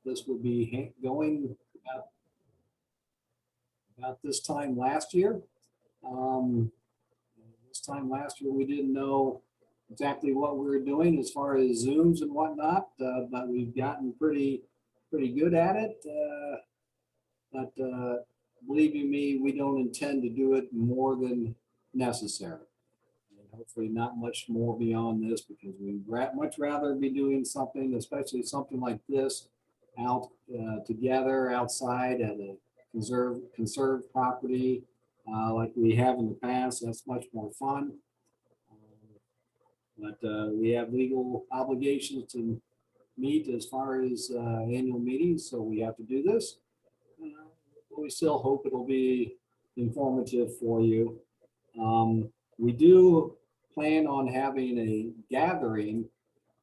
this will be going about this time last year. Um, this time last year, we didn't know exactly what we were doing as far as Zooms and whatnot, but we've gotten pretty good at it. But believe you me, we don't intend to do it more than necessary. And hopefully not much more beyond this, because we'd much rather be doing something, especially something like this, out together outside at a conserved property like we have in the past. That's much more fun. But we have legal obligations to meet as far as annual meetings, so we have to do this. We still hope it'll be informative for you. We do plan on having a gathering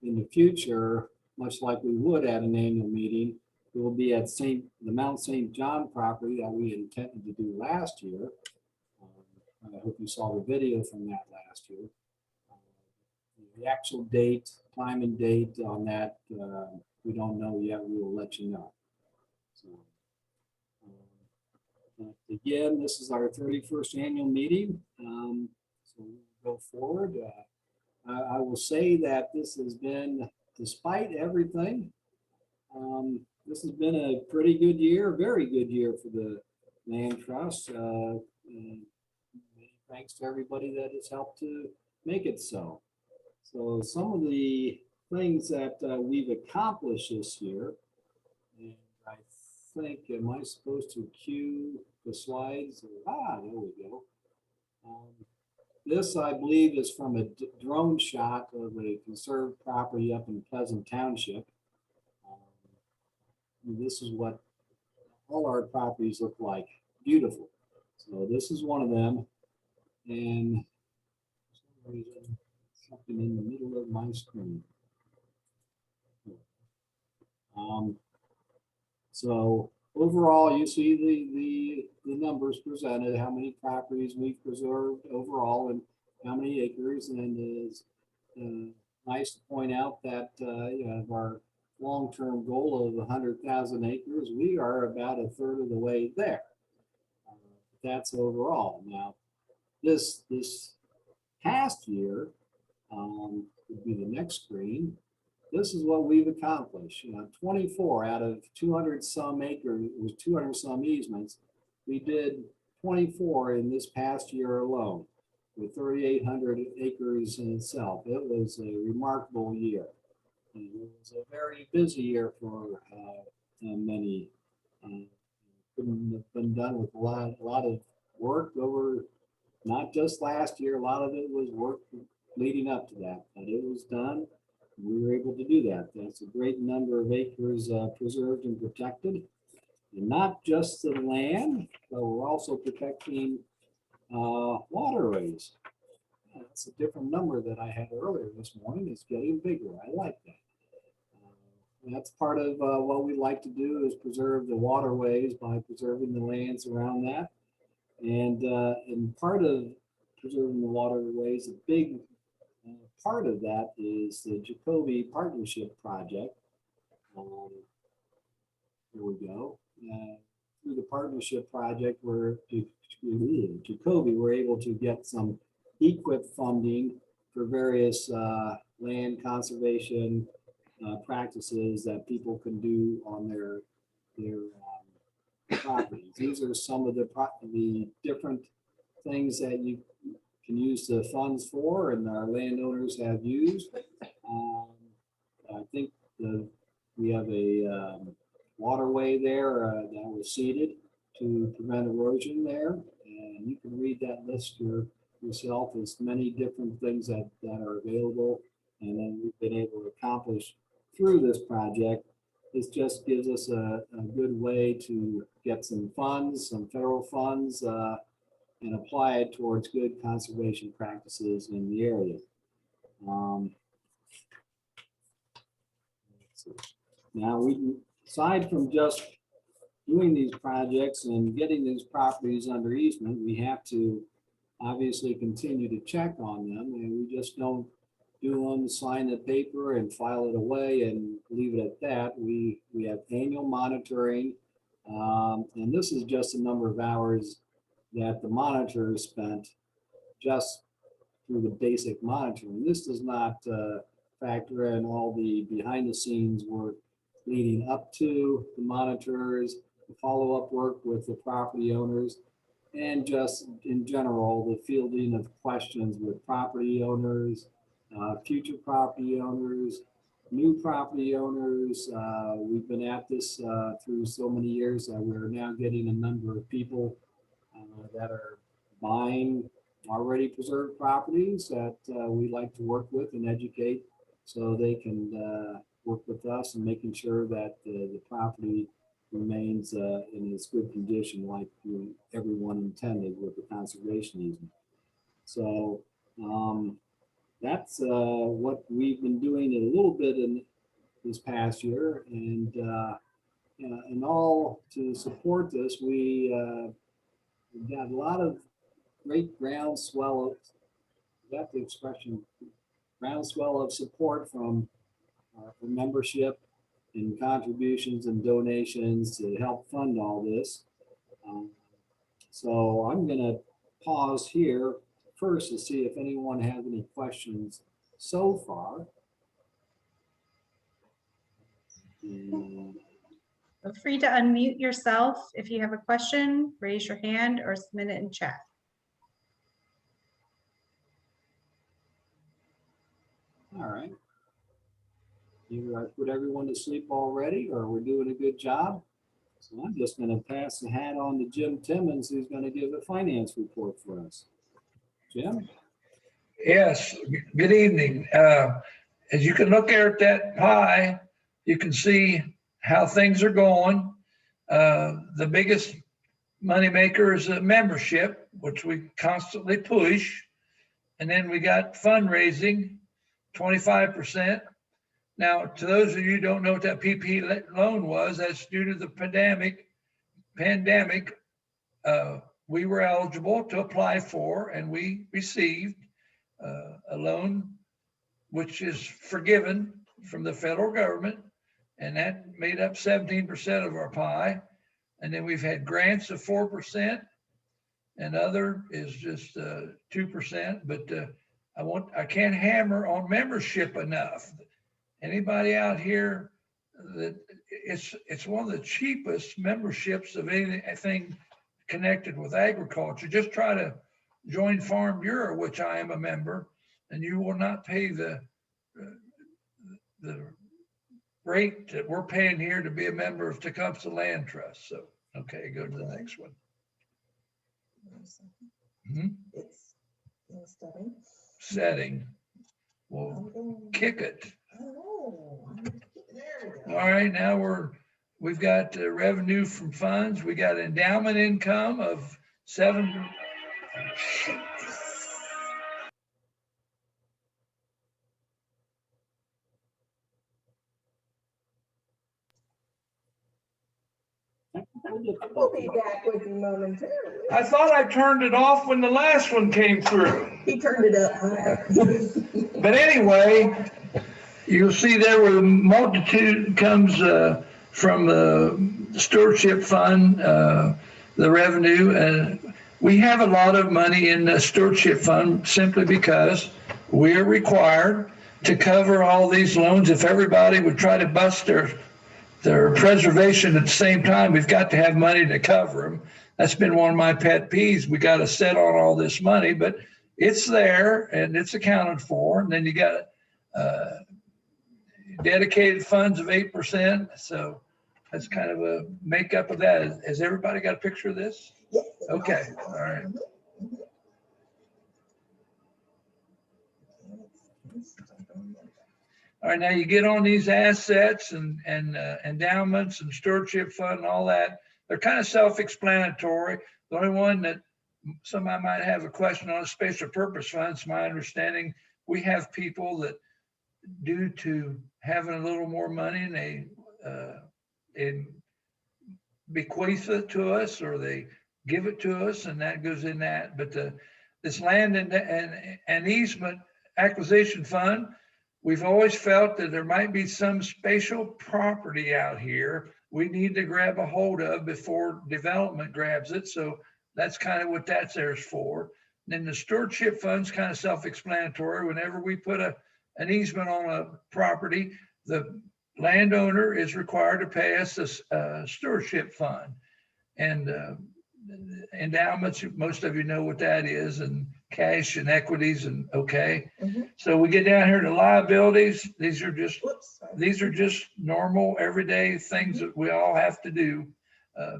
in the future, much like we would at an annual meeting. It will be at the Mount St. John property that we intended to do last year. I hope you saw the video from that last year. The actual date, time and date on that, we don't know yet. We will let you know. So, again, this is our 31st annual meeting. So we'll go forward. I will say that this has been, despite everything, this has been a pretty good year, very good year for the Land Trust. Thanks to everybody that has helped to make it so. So some of the things that we've accomplished this year, and I think, am I supposed to cue the slides? There we go. This, I believe, is from a drone shot of a conserved property up in Pleasant Township. This is what all our properties look like. Beautiful. So this is one of them. And for some reason, something in the middle of my screen. So overall, you see the numbers presented, how many properties we've preserved overall and how many acres. And it is nice to point out that our long-term goal of 100,000 acres, we are about a third of the way there. That's overall. Now, this past year would be the next screen. This is what we've accomplished. 24 out of 200 some acres, it was 200 some easements. We did 24 in this past year alone, with 3,800 acres in itself. It was a remarkable year. And it was a very busy year for many. Couldn't have been done with a lot of work over, not just last year. A lot of it was work leading up to that, but it was done. We were able to do that. That's a great number of acres preserved and protected. And not just the land, but we're also protecting waterways. That's a different number that I had earlier this morning. It's getting bigger. I like that. That's part of what we like to do, is preserve the waterways by preserving the lands around that. And part of preserving the waterways, a big part of that is the Jacoby Partnership Project. Here we go. Through the partnership project, Jacoby, we're able to get some EQIP funding for various land conservation practices that people can do on their properties. These are some of the different things that you can use the funds for, and our landowners have used. I think we have a waterway there that was seeded to prevent erosion there, and you can read that list yourself. There's many different things that are available, and then we've been able to accomplish through this project. This just gives us a good way to get some funds, some federal funds, and apply it towards good conservation practices in the area. Now, aside from just doing these projects and getting these properties under easement, we have to obviously continue to check on them, and we just don't do them, sign the paper and file it away and leave it at that. We have annual monitoring. And this is just a number of hours that the monitor spent just through the basic monitoring. This does not factor in all the behind the scenes work leading up to the monitors, the follow-up work with the property owners, and just in general, the fielding of questions with property owners, future property owners, new property owners. We've been at this through so many years that we're now getting a number of people that are buying already preserved properties that we like to work with and educate so they can work with us and making sure that the property remains in as good condition like everyone intended with the conservation easement. So that's what we've been doing a little bit in this past year, and all to support this, we've got a lot of great groundswell of, that's the expression, groundswell of support from our membership and contributions and donations to help fund all this. So I'm going to pause here first to see if anyone has any questions so far. Feel free to unmute yourself if you have a question, raise your hand or submit it in chat. All right. Either I put everyone to sleep already or we're doing a good job. So I'm just going to pass the hat on to Jim Timmons, who's going to give a finance report for us. Jim? Yes, good evening. As you can look there at that pie, you can see how things are going. The biggest moneymaker is a membership, which we constantly push. And then we got fundraising, 25%. Now, to those of you who don't know what that PPP loan was, that's due to the pandemic. We were eligible to apply for, and we received a loan which is forgiven from the federal government, and that made up 17% of our pie. And then we've had grants of 4%, and other is just 2%. But I can't hammer on membership enough. Anybody out here that it's one of the cheapest memberships of anything connected with agriculture. Just try to join Farm Bureau, which I am a member, and you will not pay the rate that we're paying here to be a member of Tecumseh Land Trust. So, okay, go to the next one. It's setting. Setting. Well, kick it. Oh, there we go. All right, now we've got revenue from funds. We got endowment income of 7. We'll be back with you momentarily. I thought I turned it off when the last one came through. He turned it up higher. But anyway, you'll see there where the multitude comes from the stewardship fund, the revenue. And we have a lot of money in the stewardship fund simply because we are required to cover all these loans. If everybody would try to bust their preservation at the same time, we've got to have money to cover them. That's been one of my pet peeves. We got to set on all this money, but it's there and it's accounted for. And then you got dedicated funds of 8%. So that's kind of a makeup of that. Has everybody got a picture of this? Yes. Okay, all right. All right, now you get on these assets and endowments and stewardship fund and all that. They're kind of self-explanatory. The only one that somebody might have a question on is special purpose funds. My understanding, we have people that due to having a little more money and they bequeath it to us or they give it to us and that goes in that. But this land and easement acquisition fund, we've always felt that there might be some spatial property out here we need to grab a hold of before development grabs it. So that's kind of what that's there for. Then the stewardship fund's kind of self-explanatory. Whenever we put an easement on a property, the landowner is required to pay us a stewardship fund. And endowments, most of you know what that is, and cash and equities, and okay. Mhm. So we get down here to liabilities. These are just Whoops, sorry. these are just normal, everyday things that we all have to do,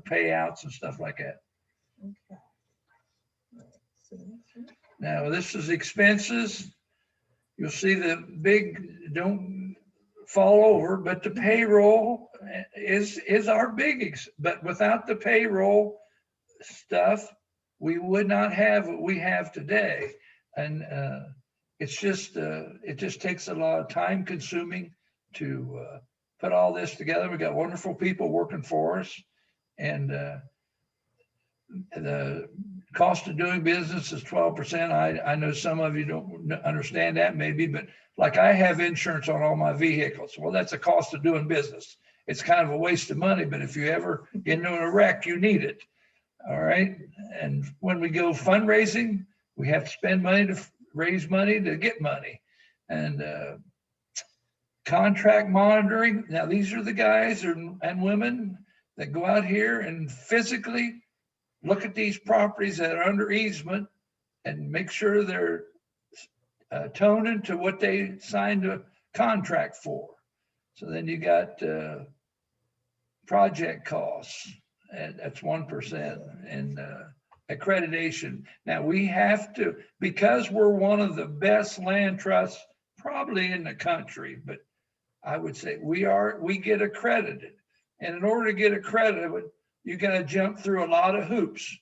payouts and stuff like that. Okay. All right, so the next one. Now, this is expenses. You'll see the big, don't fall over, but the payroll is our big, but without the payroll stuff, we would not have what we have today. And it's just, it just takes a lot of time consuming to put all this together. We got wonderful people working for us, and the cost of doing business is 12%. I know some of you don't understand that maybe, but like I have insurance on all my vehicles. Well, that's a cost of doing business. It's kind of a waste of money, but if you ever get into a wreck, you need it. All right. And when we go fundraising, we have to spend money to raise money to get money. And contract monitoring. Now, these are the guys and women that go out here and physically look at these properties that are under easement and make sure they're toning to what they signed a contract for. So then you got project costs, and that's 1%, and accreditation. Now we have to, because we're one of the best land trusts probably in the country, but I would say we get accredited. And in order to get accredited, you got to jump through a lot of hoops,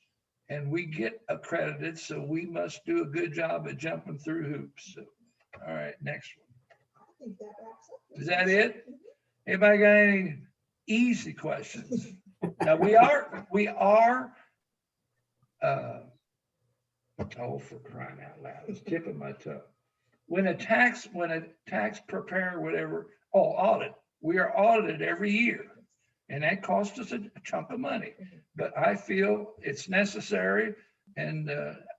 and we get accredited. So we must do a good job at jumping through hoops. So, all right, next one. I think that wraps up. Is that it? Anybody got any easy questions? Now we are, oh, for crying out loud, it's tipping my toe. When a tax preparer, whatever, audit, we are audited every year. And that costs us a chunk of money, but I feel it's necessary, and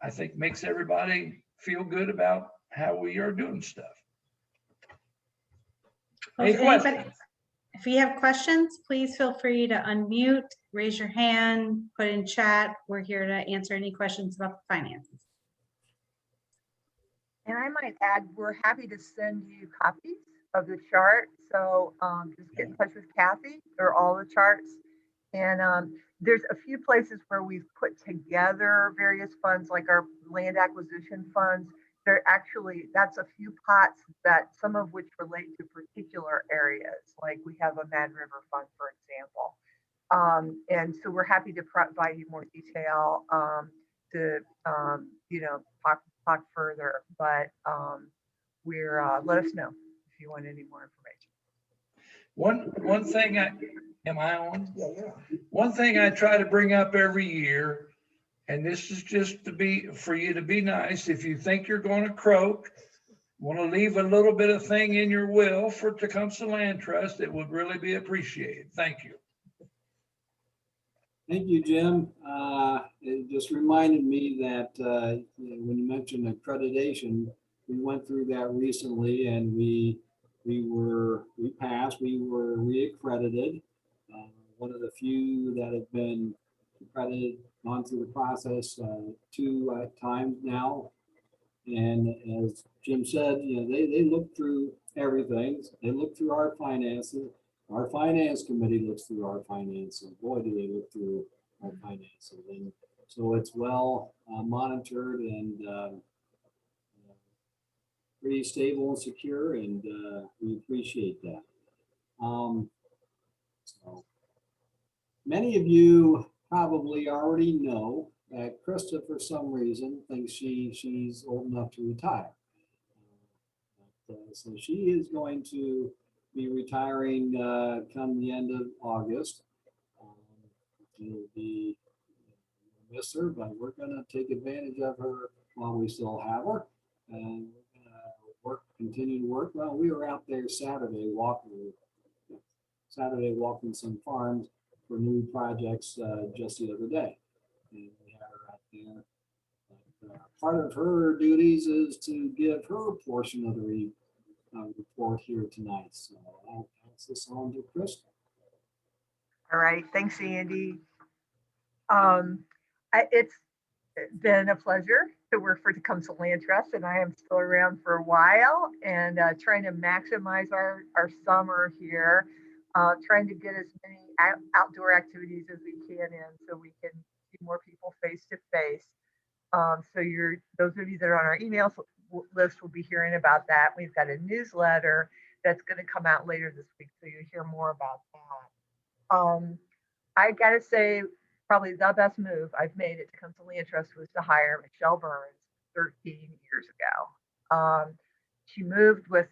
I think makes everybody feel good about how we are doing stuff. Any questions? If you have questions, please feel free to unmute, raise your hand, put in chat. We're here to answer any questions about the finances. And I might add, we're happy to send you copies of the chart. So just get in touch with Kathy or all the charts. And there's a few places where we've put together various funds, like our land acquisition funds. They're actually, that's a few pots that some of which relate to particular areas. Like we have a Mad River Fund, for example. And so we're happy to provide you more detail to, talk further, but let us know if you want any more information. One thing am I on? Yeah, you're on. One thing I try to bring up every year, and this is just for you to be nice. If you think you're going to croak, want to leave a little bit of thing in your will for Tecumseh Land Trust, it would really be appreciated. Thank you. Thank you, Jim. It just reminded me that when you mentioned accreditation, we went through that recently, and we passed. We were reaccredited. One of the few that have been accredited, gone through the process 2 times now. And as Jim said, they look through everything. They look through our finances. Our finance committee looks through our finances. Boy, do they look through our finances. And so it's well monitored and pretty stable and secure, and we appreciate that. So many of you probably already know that Krista, for some reason, thinks she's old enough to retire. So she is going to be retiring come the end of August. It'll be miss her, but we're going to take advantage of her while we still have her, and continue to work. Well, we were out there Saturday walking some farms for new projects just the other day. And we had her out there. But, part of her duties is to give her portion of the report here tonight. So I'll pass this on to Krista. All right, thanks, Andy. It's been a pleasure to work for Tecumseh Land Trust, and I am still around for a while and trying to maximize our summer here, trying to get as many outdoor activities as we can in so we can see more people face to face. So those of you that are on our email list will be hearing about that. We've got a newsletter that's going to come out later this week, so you'll hear more about that. I got to say, probably the best move I've made at Tecumseh Land Trust was to hire Michelle Burns 13 years ago. She moved with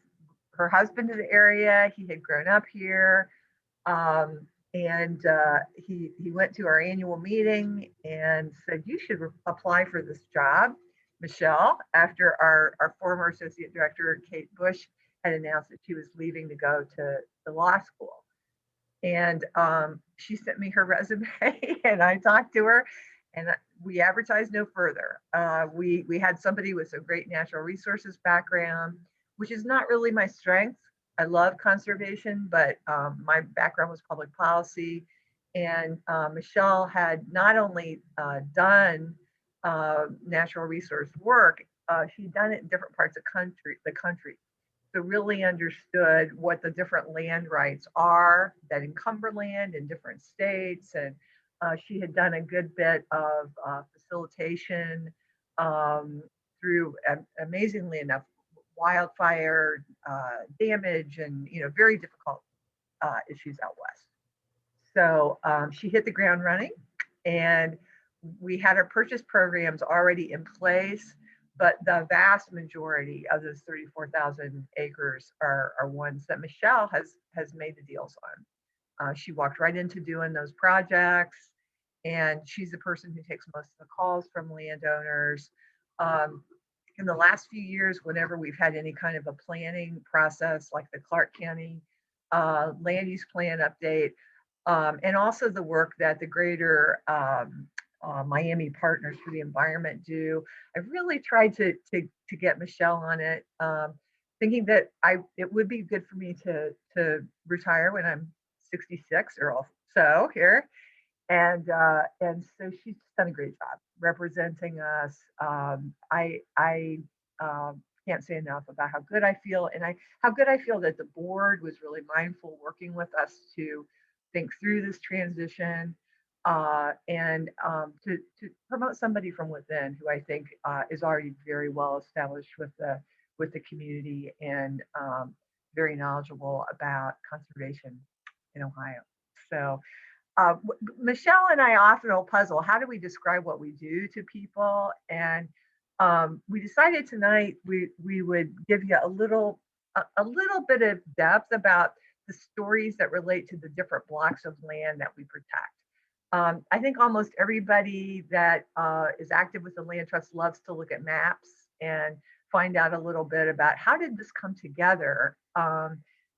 her husband to the area. He had grown up here. And he went to our annual meeting and said, you should apply for this job, Michelle, after our former associate director, Kate Bush, had announced that she was leaving to go to the law school. And she sent me her resume and I talked to her and we advertised no further. We had somebody with a great natural resources background, which is not really my strength. I love conservation, but my background was public policy. And Michelle had not only done natural resource work, she'd done it in different parts of the country. So really understood what the different land rights are that encumber land in different states. And she had done a good bit of facilitation through, amazingly enough, wildfire damage and very difficult issues out west. So she hit the ground running, and we had our purchase programs already in place, but the vast majority of those 34,000 acres are ones that Michelle has made the deals on. She walked right into doing those projects, and she's the person who takes most of the calls from landowners. In the last few years, whenever we've had any kind of a planning process, like the Clark County land use plan update, and also the work that the greater Miami Partners for the Environment do, I've really tried to get Michelle on it, thinking that it would be good for me to retire when I'm 66 or so here. And so she's done a great job representing us. I can't say enough about how good I feel, and how good I feel that the board was really mindful working with us to think through this transition, and to promote somebody from within who I think is already very well established with the community and very knowledgeable about conservation in Ohio. So. Michelle and I often will puzzle, how do we describe what we do to people? And we decided tonight we would give you a little bit of depth about the stories that relate to the different blocks of land that we protect. I think almost everybody that is active with the Land Trust loves to look at maps and find out a little bit about how did this come together,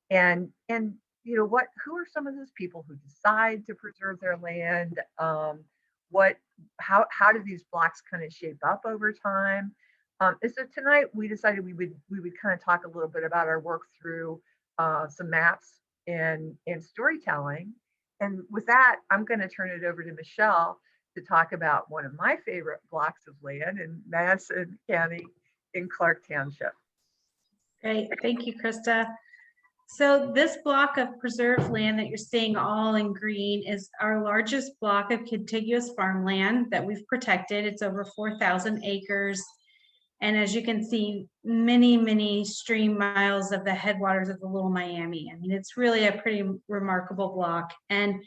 and who are some of those people who decide to preserve their land? How do these blocks kind of shape up over time? And so tonight we decided we would kind of talk a little bit about our work through some maps and storytelling. And with that, I'm going to turn it over to Michelle to talk about one of my favorite blocks of land in Madison County in Clark Township. Great, thank you, Krista. So this block of preserved land that you're seeing all in green is our largest block of contiguous farmland that we've protected. It's over 4,000 acres. And as you can see, many, many stream miles of the headwaters of the Little Miami. I mean, it's really a pretty remarkable block. And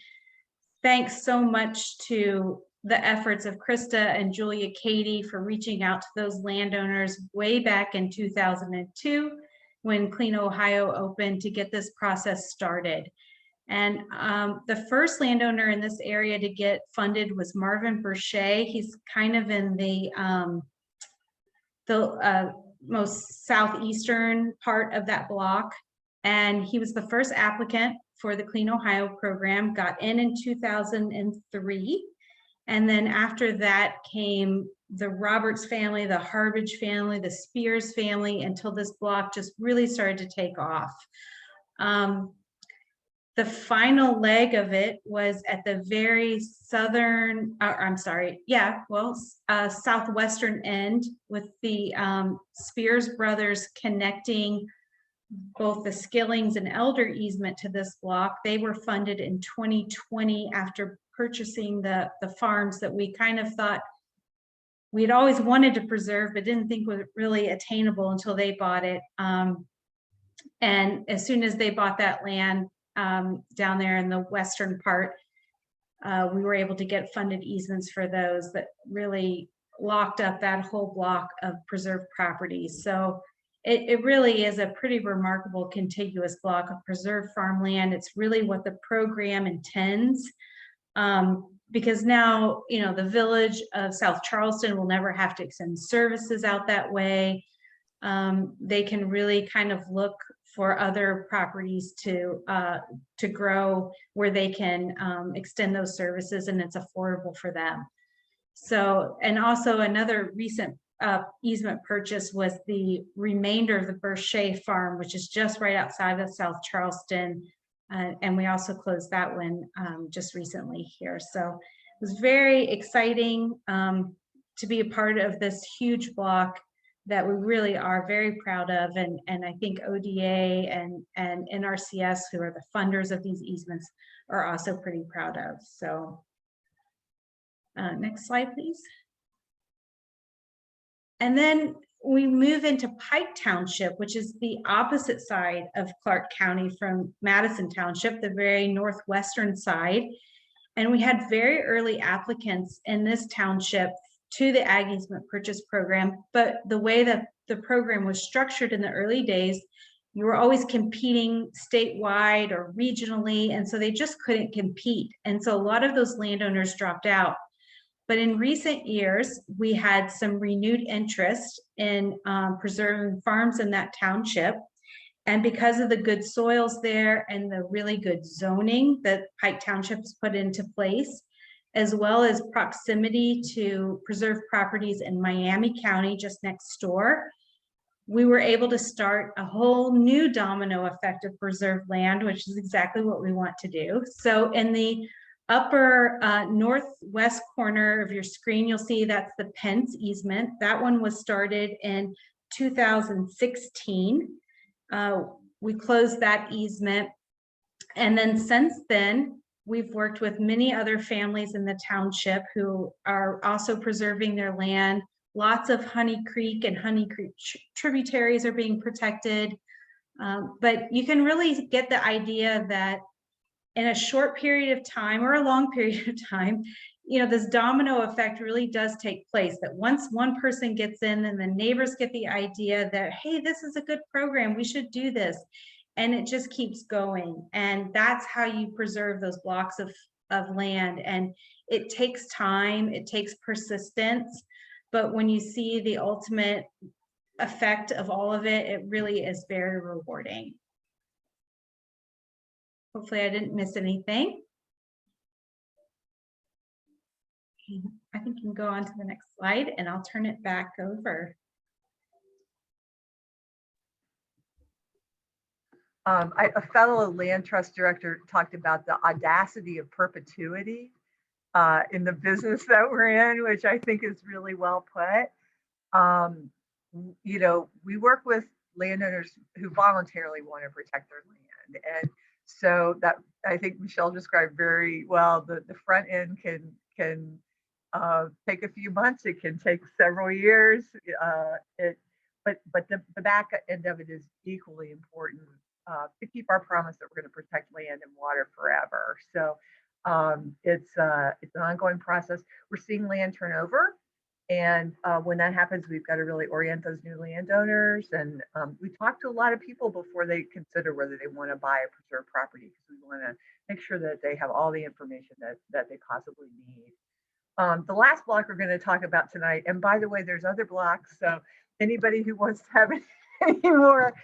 thanks so much to the efforts of Krista and Julia Cady for reaching out to those landowners way back in 2002. When Clean Ohio opened to get this process started. And the first landowner in this area to get funded was Marvin Burche. He's kind of in the most southeastern part of that block. And he was the first applicant for the Clean Ohio program, got in 2003. And then after that came the Roberts family, the Harbage family, the Spears family, until this block just really started to take off. The final leg of it was at the very southern, southwestern end, with the Spears brothers connecting both the Skillings and Elder easement to this block. They were funded in 2020 after purchasing the farms that we kind of thought we had always wanted to preserve, but didn't think was really attainable until they bought it. And as soon as they bought that land down there in the western part, we were able to get funded easements for those that really locked up that whole block of preserved properties. So it really is a pretty remarkable contiguous block of preserved farmland. It's really what the program intends, because now, you know, the village of South Charleston will never have to extend services out that way. They can really kind of look for other properties to grow where they can extend those services, and it's affordable for them. So, and also another recent easement purchase was the remainder of the Berchet farm, which is just right outside of South Charleston. And we also closed that one just recently here. So it was very exciting to be a part of this huge block that we really are very proud of. And I think ODA and NRCS, who are the funders of these easements, are also pretty proud of. So next slide, please. And then we move into Pike Township, which is the opposite side of Clark County from Madison Township, the very northwestern side. And we had very early applicants in this township to the Ag Easement Purchase Program. But the way that the program was structured in the early days, you were always competing statewide or regionally, and so they just couldn't compete. And so a lot of those landowners dropped out. But in recent years, we had some renewed interest in preserving farms in that township. And because of the good soils there and the really good zoning that Pike Township has put into place, as well as proximity to preserved properties in Miami County, just next door, we were able to start a whole new domino effect of preserved land, which is exactly what we want to do. So in the upper northwest corner of your screen, you'll see that's the Pence easement. That one was started in 2016. We closed that easement. And then since then, we've worked with many other families in the township who are also preserving their land. Lots of Honey Creek and Honey Creek tributaries are being protected. But you can really get the idea that in a short period of time or a long period of time, you know, this domino effect really does take place, that once one person gets in, then the neighbors get the idea that, hey, this is a good program, we should do this. And it just keeps going. And that's how you preserve those blocks of land. And it takes time, it takes persistence. But when you see the ultimate effect of all of it, it really is very rewarding. Hopefully I didn't miss anything. I think you can go on to the next slide and I'll turn it back over. A fellow land trust director talked about the audacity of perpetuity in the business that we're in, which I think is really well put. You know, we work with landowners who voluntarily want to protect their land. And so that, I think Michelle described very well, the front end can take a few months, it can take several years, but the back end of it is equally important to keep our promise that we're going to protect land and water forever. So it's an ongoing process. We're seeing land turnover. And when that happens, we've got to really orient those new landowners. And we talk to a lot of people before they consider whether they want to buy a preserved property, because we want to make sure that they have all the information that they possibly need. The last block we're going to talk about tonight, and by the way, there's other blocks. So anybody who wants to have any more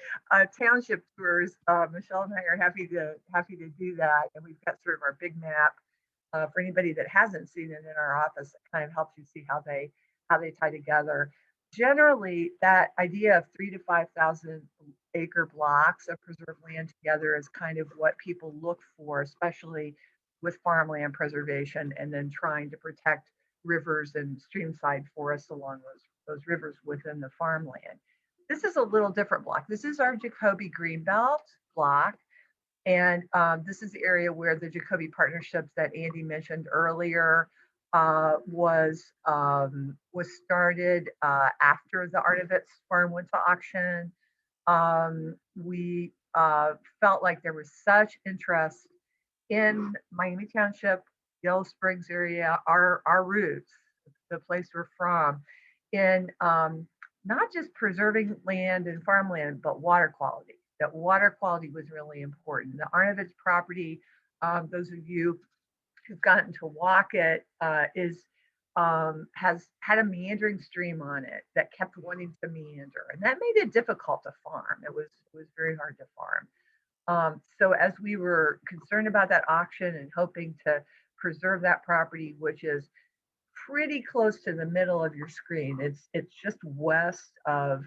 township tours, Michelle and I are happy to do that. And we've got sort of our big map for anybody that hasn't seen it in our office. It kind of helps you see how they tie together. Generally, that idea of 3,000 to 5,000 acre blocks of preserved land together is kind of what people look for, especially with farmland preservation, and then trying to protect rivers and streamside forests along those rivers within the farmland. This is a little different block. This is our Jacoby Greenbelt block. And this is the area where the Jacoby partnerships that Andy mentioned earlier was started after the Arnovitz farm went to auction. We felt like there was such interest in Miami Township, Yellow Springs area, our roots, the place we're from, in not just preserving land and farmland, but water quality. That water quality was really important. The Arnovitz property, those of you who've gotten to walk it, has had a meandering stream on it that kept wanting to meander, and that made it difficult to farm. It was very hard to farm. So as we were concerned about that auction and hoping to preserve that property, which is pretty close to the middle of your screen. It's just west of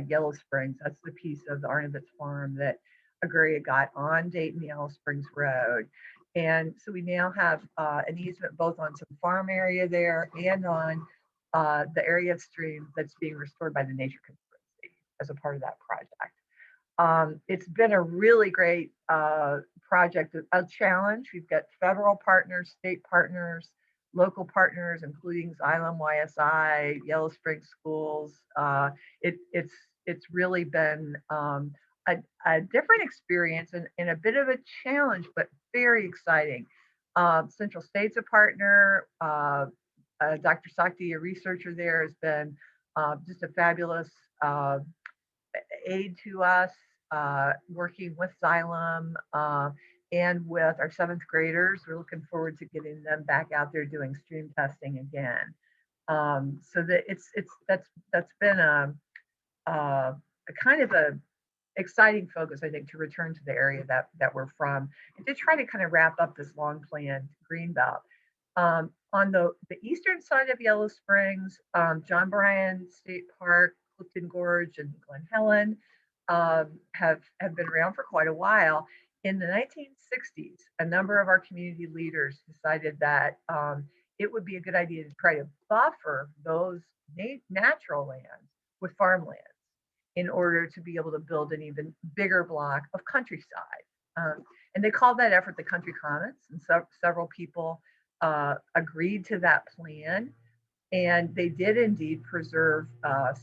Yellow Springs. That's the piece of the Arnovitz farm that Agraria got on Dayton Yellow Springs Road. And so we now have an easement both on some farm area there and on the area of stream that's being restored by the Nature Conservancy as a part of that project. It's been a really great project, a challenge. We've got federal partners, state partners, local partners, including Xylem, YSI, Yellow Springs Schools. It's really been a different experience and a bit of a challenge, but very exciting. Central State's a partner. Dr. Sakti, a researcher there, has been just a fabulous aid to us, working with Xylem and with our 7th graders. We're looking forward to getting them back out there doing stream testing again. So that that's been a kind of a exciting focus, I think, to return to the area that we're from and to try to kind of wrap up this long planned greenbelt. On the eastern side of Yellow Springs, John Bryan State Park, Clifton Gorge, and Glen Helen have been around for quite a while. In the 1960s, a number of our community leaders decided that it would be a good idea to try to buffer those natural lands with farmlands in order to be able to build an even bigger block of countryside. And they called that effort the Country Commons, and several people agreed to that plan. And they did indeed preserve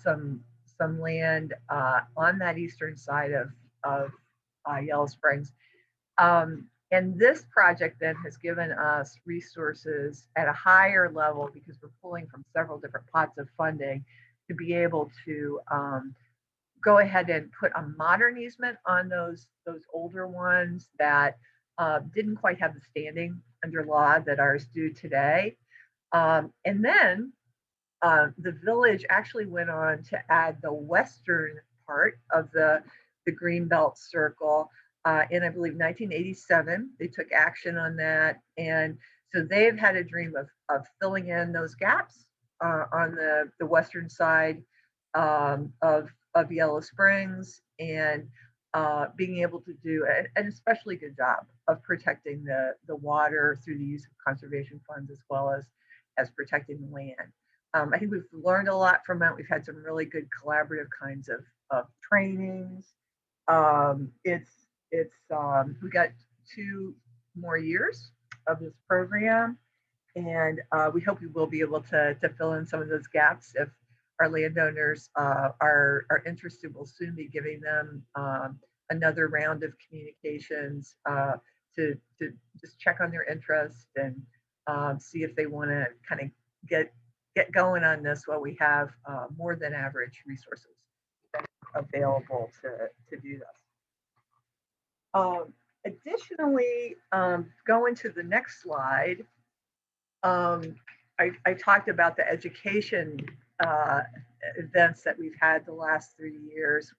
some land on that eastern side of Yellow Springs. And this project then has given us resources at a higher level because we're pulling from several different pots of funding to be able to go ahead and put a modern easement on those older ones that didn't quite have the standing under law that ours do today. And then the village actually went on to add the western part of the Greenbelt Circle in, I believe, 1987. They took action on that. And so they've had a dream of filling in those gaps on the western side of Yellow Springs and being able to do an especially good job of protecting the water through the use of conservation funds as well as protecting the land. I think we've learned a lot from it. We've had some really good collaborative kinds of trainings. We got 2 more years of this program, and we hope we will be able to fill in some of those gaps. If our landowners are interested, we'll soon be giving them another round of communications to just check on their interest and see if they want to kind of get going on this while we have more than average resources available to do this. Additionally, going to the next slide, I talked about the education events that we've had the last 3 years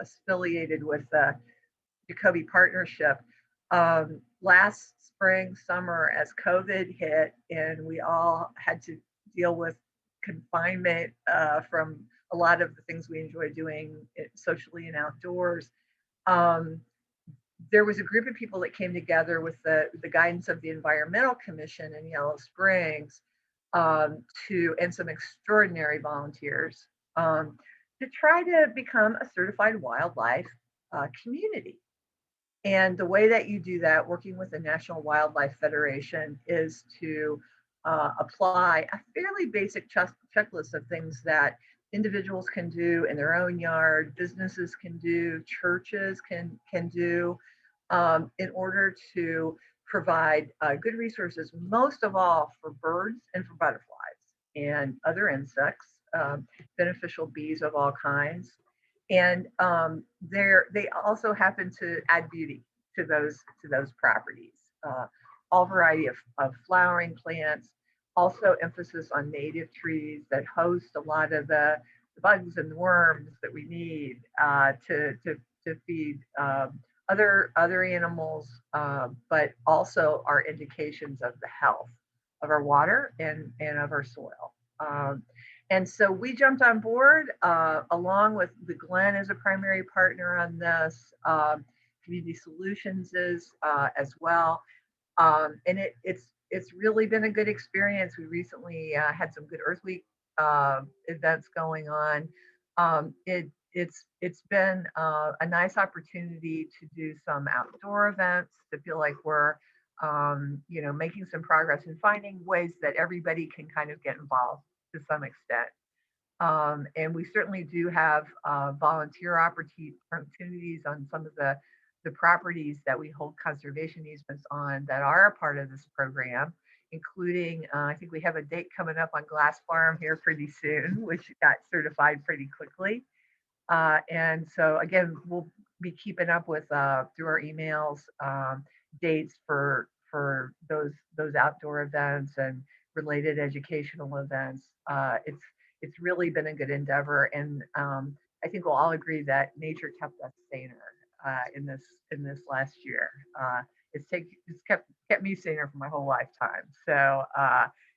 affiliated with the Jacoby Partnership. Last spring, summer, as COVID hit and we all had to deal with confinement from a lot of the things we enjoy doing socially and outdoors, there was a group of people that came together with the guidance of the Environmental Commission in Yellow Springs and some extraordinary volunteers to try to become a certified wildlife community. And the way that you do that, working with the National Wildlife Federation, is to apply a fairly basic checklist of things that individuals can do in their own yard, businesses can do, churches can do, in order to provide good resources, most of all for birds and for butterflies and other insects, beneficial bees of all kinds. And they also happen to add beauty to those properties. All variety of flowering plants, also emphasis on native trees that host a lot of the bugs and worms that we need to feed other animals, but also are indications of the health of our water and of our soil. And so we jumped on board along with the Glen as a primary partner on this. Community Solutions is as well. And it's really been a good experience. We recently had some good Earth Week events going on. It's been a nice opportunity to do some outdoor events, to feel like we're making some progress and finding ways that everybody can kind of get involved to some extent. And we certainly do have volunteer opportunities on some of the properties that we hold conservation easements on that are a part of this program, including, I think we have a date coming up on Glass Farm here pretty soon, which got certified pretty quickly. And so again, we'll be keeping up with through our emails dates for those outdoor events and related educational events. It's really been a good endeavor, and I think we'll all agree that nature kept us saner in this last year. It's kept me saner for my whole lifetime. So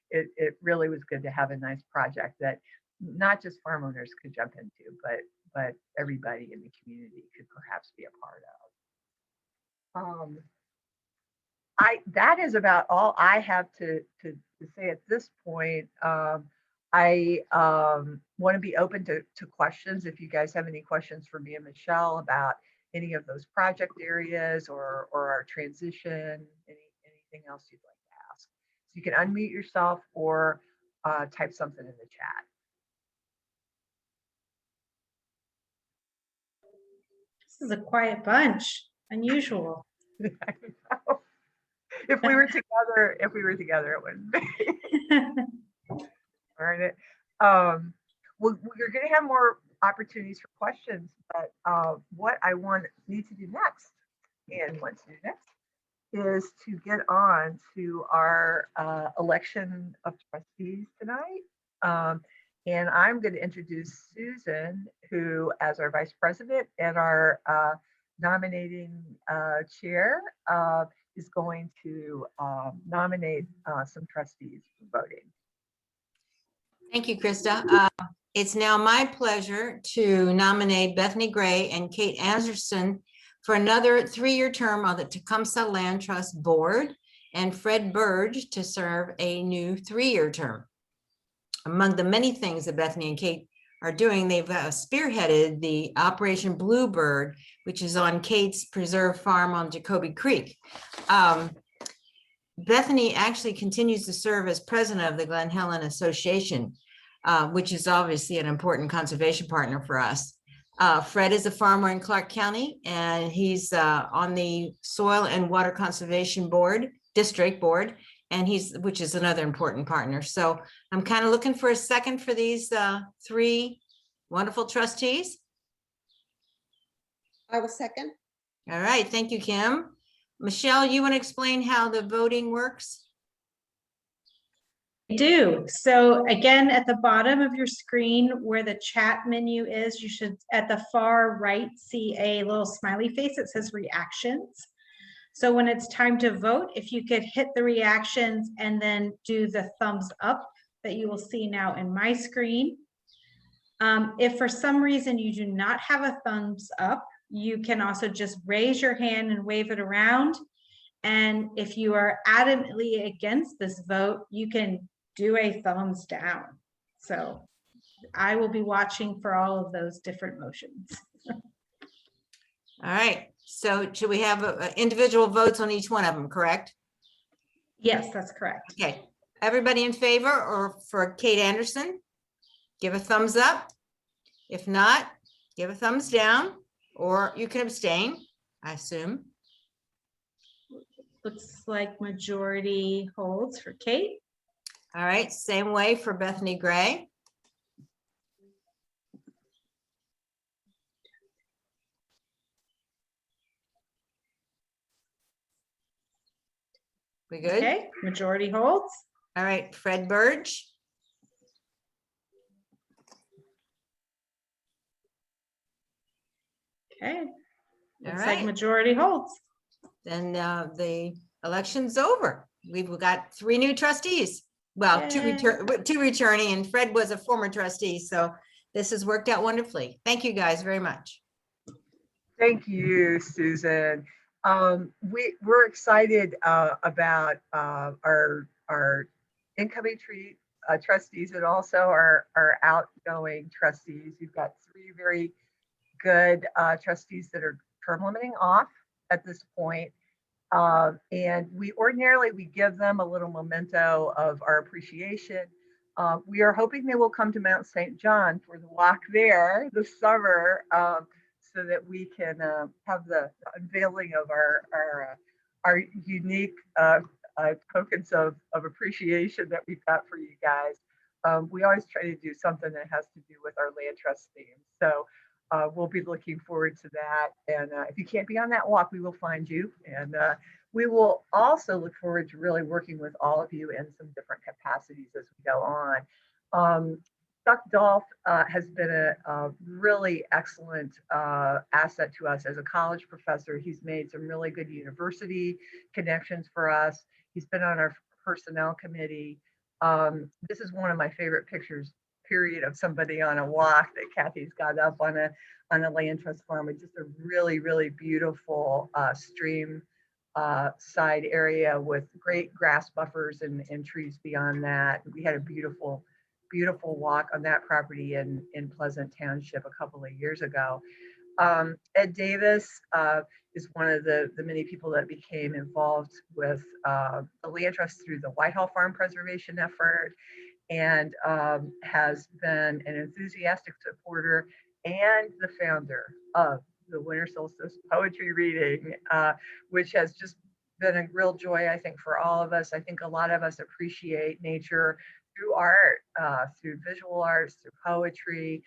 it really was good to have a nice project that not just farm owners could jump into, but everybody in the community could perhaps be a part of. That is about all I have to say at this point. I want to be open to questions. If you guys have any questions for me and Michelle about any of those project areas or our transition, anything else you'd like to ask. So you can unmute yourself or type something in the chat. This is a quiet bunch, unusual. If we were together, it wouldn't be. All right. We're going to have more opportunities for questions, but what I need to do next is to get on to our election of trustees tonight. And I'm going to introduce Susan, who, as our vice president and our nominating chair, is going to nominate some trustees for voting. Thank you, Krista. It's now my pleasure to nominate Bethany Gray and Kate Anderson for another 3-year term on the Tecumseh Land Trust Board, and Fred Burge to serve a new 3-year term. Among the many things that Bethany and Kate are doing, they've spearheaded the Operation Bluebird, which is on Kate's preserve farm on Jacoby Creek. Bethany actually continues to serve as president of the Glen Helen Association, which is obviously an important conservation partner for us. Fred is a farmer in Clark County, and he's on the Soil and Water Conservation Board, District Board, and which is another important partner. So I'm kind of looking for a second for these 3 wonderful trustees. I will second. All right, thank you, Kim. Michelle, you want to explain how the voting works? do. So again, at the bottom of your screen where the chat menu is, you should at the far right see a little smiley face that says reactions. So when it's time to vote, if you could hit the reactions and then do the thumbs up that you will see now in my screen. If for some reason you do not have a thumbs up, you can also just raise your hand and wave it around. And if you are adamantly against this vote, you can do a thumbs down. So I will be watching for all of those different motions. All right, so should we have individual votes on each one of them, correct? Yes, that's correct. Okay, everybody in favor or for Kate Anderson? Give a thumbs up. If not, give a thumbs down, or you can abstain, I assume. Looks like majority holds for Kate. All right, same way for Bethany Gray. We good? Okay, majority holds. All right, Fred Burge. Okay. All Looks like right. majority holds. Then the election's over. We've got 3 new trustees. Well, Yay. 2 returning, and Fred was a former trustee, so this has worked out wonderfully. Thank you guys very much. Thank you, Susan. We're excited about our incoming trustees and also our outgoing trustees. We've got 3 very good trustees that are term limiting off at this point. And we ordinarily give them a little memento of our appreciation. We are hoping they will come to Mount St. John for the walk there this summer, so that we can have the unveiling of our unique tokens of appreciation that we've got for you guys. We always try to do something that has to do with our land trust theme. So we'll be looking forward to that. And if you can't be on that walk, we will find you. And we will also look forward to really working with all of you in some different capacities as we go on. Chuck Dolph has been a really excellent asset to us as a college professor. He's made some really good university connections for us. He's been on our personnel committee. This is one of my favorite pictures, period, of somebody on a walk that Kathy's got up on a land trust farm. It's just a really, really beautiful stream side area with great grass buffers and trees beyond that. We had a beautiful walk on that property in Pleasant Township a couple of years ago. Ed Davis is one of the many people that became involved with the land trust through the Whitehall Farm Preservation effort, and has been an enthusiastic supporter and the founder of the Winter Solstice Poetry Reading, which has just been a real joy, I think, for all of us. I think a lot of us appreciate nature through art, through visual arts, through poetry.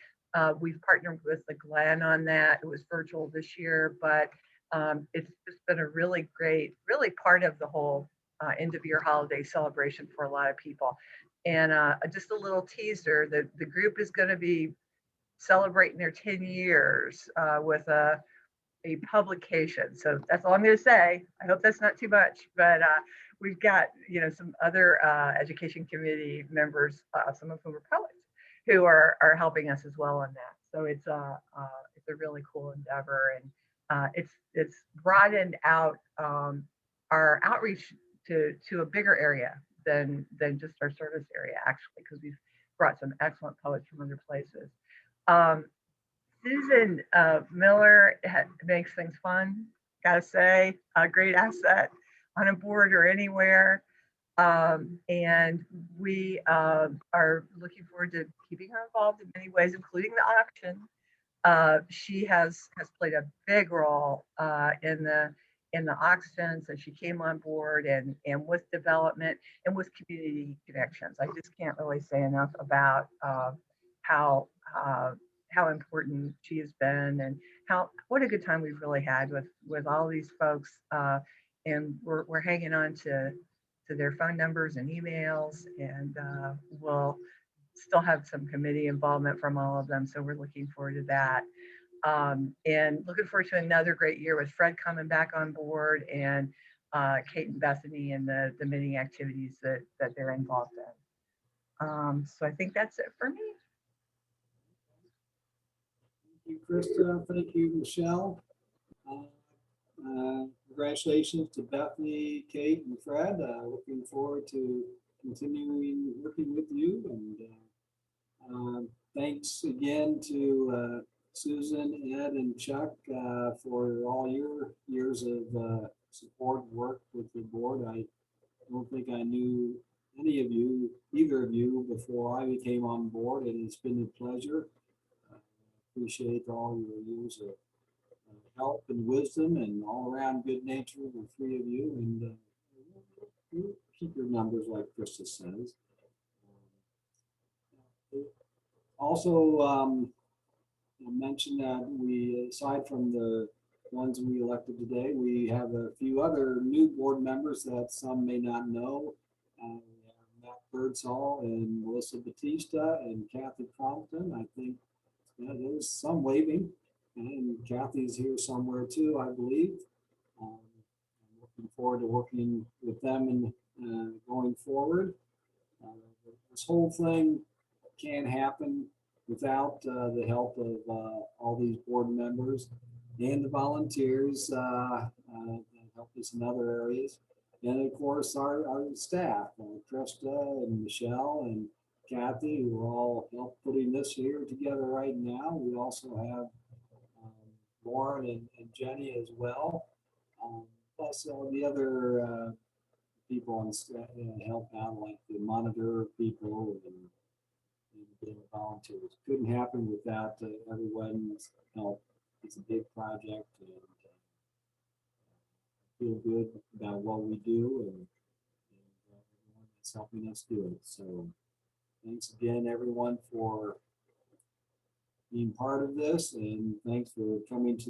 We've partnered with the Glen on that. It was virtual this year, but it's just been a really great, really part of the whole end of year holiday celebration for a lot of people. And just a little teaser, the group is going to be celebrating their 10 years with a publication. So that's all I'm going to say. I hope that's not too much, but we've got, some other education committee members, some of whom are poets, who are helping us as well on that. So it's a really cool endeavor, and it's broadened out our outreach to a bigger area than just our service area, actually, because we've brought some excellent poets from other places. Susan Miller makes things fun, gotta say, a great asset on a board or anywhere. And we are looking forward to keeping her involved in many ways, including the auction. She has played a big role in the auctions, and she came on board and with development and with community connections. I just can't really say enough about how important she has been, and what a good time we've really had with all these folks, and we're hanging on to to their phone numbers and emails, and we'll still have some committee involvement from all of them. So we're looking forward to that. And looking forward to another great year with Fred coming back on board, and Kate and Bethany and the meeting activities that they're involved in. So I think that's it for me. Thank you, Krista. Thank you, Michelle. Congratulations to Bethany, Kate, and Fred. Looking forward to continuing working with you. And thanks again to Susan, Ed, and Chuck for all your years of support and work with the board. I don't think I knew any of you, either of you, before I became on board, and it's been a pleasure. Appreciate all your years of help and wisdom and all around good nature, the three of you, and you keep your numbers like Krista says. Also, I mentioned that we, aside from the ones we elected today, we have a few other new board members that some may not know. We have Matt Birdsall and Melissa Batista and Kathy Compton. I think there's some waving, and Kathy's here somewhere too, I believe. I'm looking forward to working with them and going forward. This whole thing can't happen without the help of all these board members and the volunteers that help us in other areas. And of course, our staff, Krista and Michelle and Kathy, who are all help putting this here together right now. We also have Lauren and Jenny as well. Plus the other people on staff help out, like the monitor people and the volunteers. Couldn't happen without everyone's help. It's a big project, and feel good about what we do and everyone that's helping us do it. So thanks again, everyone, for being part of this, and thanks for coming to